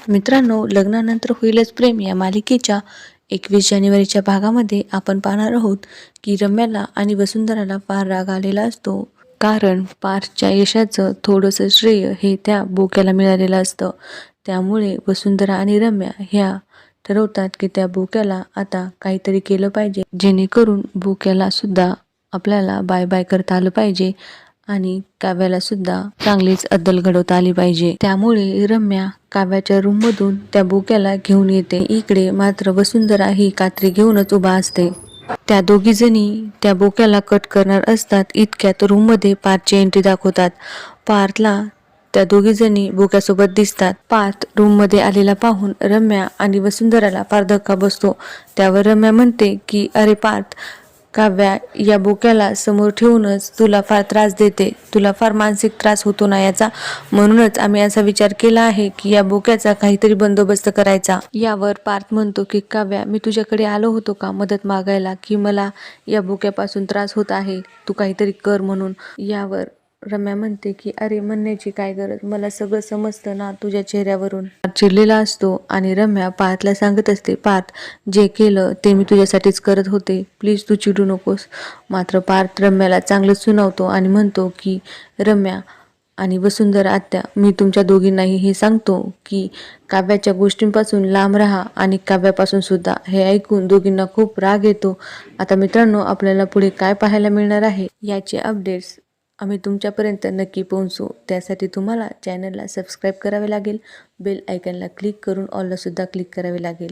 मित्रांनो, लग्नानंतर होईलच प्रेम या मालिकेच्या 21 जानेवारीच्या भागामध्ये आपण पाहणार आहोत की रम्याला आणि वसुंधराला फार राग आलेला असतो, कारण पार्थच्या यशाचं थोडंसं श्रेय हे त्या बोक्याला मिळालेलं असतं. त्यामुळे वसुंधरा आणि रम्या ह्या ठरवतात की त्या बोक्याला आता काहीतरी केलं पाहिजे, जेणेकरून बोक्याला सुद्धा आपल्याला बाय बाय करता आलं पाहिजे आणि काव्याला सुद्धा चांगलीच अद्दल घडवता आली पाहिजे. त्यामुळे रम्या काव्याच्या रूममधून त्या बोक्याला घेऊन येते. इकडे मात्र वसुंधरा ही कात्री घेऊनच उभा असते. त्या दोघी जणी त्या बोक्याला कट करणार असतात. इतक्यात रूममध्ये पार्थची एंट्री दाखवतात. पार्थला त्या दोघी जणी बोक्यासोबत दिसतात. पार्थ रूममध्ये आलेला पाहून रम्या आणि वसुंधराला फार धक्का बसतो. त्यावर रम्या म्हणते की अरे पार्थ, काव्या या बोक्याला समोर ठेवूनच तुला फार त्रास देते. तुला फार मानसिक त्रास होतो ना याचा, म्हणूनच आम्ही असा विचार केला आहे की या बोक्याचा काहीतरी बंदोबस्त करायचा. यावर पार्थ म्हणतो की काव्या, मी तुझ्याकडे आलो होतो का मदत मागायला, की मला या बोक्यापासून त्रास होत आहे, तू काहीतरी कर म्हणून. यावर रम्या म्हणते की अरे म्हणण्याची काय गरज, मला सगळं समजतं ना तुझ्या चेहऱ्यावरून. चिडलेला असतो आणि रम्या पार्थला सांगत असते, पार्थ, जे केलं ते मी तुझ्यासाठीच करत होते, प्लीज तू चिडू नकोस. मात्र पार्थ रम्याला चांगलंच सुनावतो आणि म्हणतो की रम्या आणि वसुंधरा आत्या, मी तुमच्या दोघींनाही हे सांगतो की काव्याच्या गोष्टींपासून लांब राहा आणि काव्यापासून सुद्धा. हे ऐकून दोघींना खूप राग येतो. आता मित्रांनो, आपल्याला पुढे काय पाहायला मिळणार आहे याचे अपडेट्स आम्ही तुमच्यापर्यंत नक्की पोहोचू. त्यासाठी तुम्हाला चॅनलला सबस्क्राईब करावे लागेल, बेल आयकॉनला क्लिक करून ऑलला सुद्धा क्लिक करावे लागेल.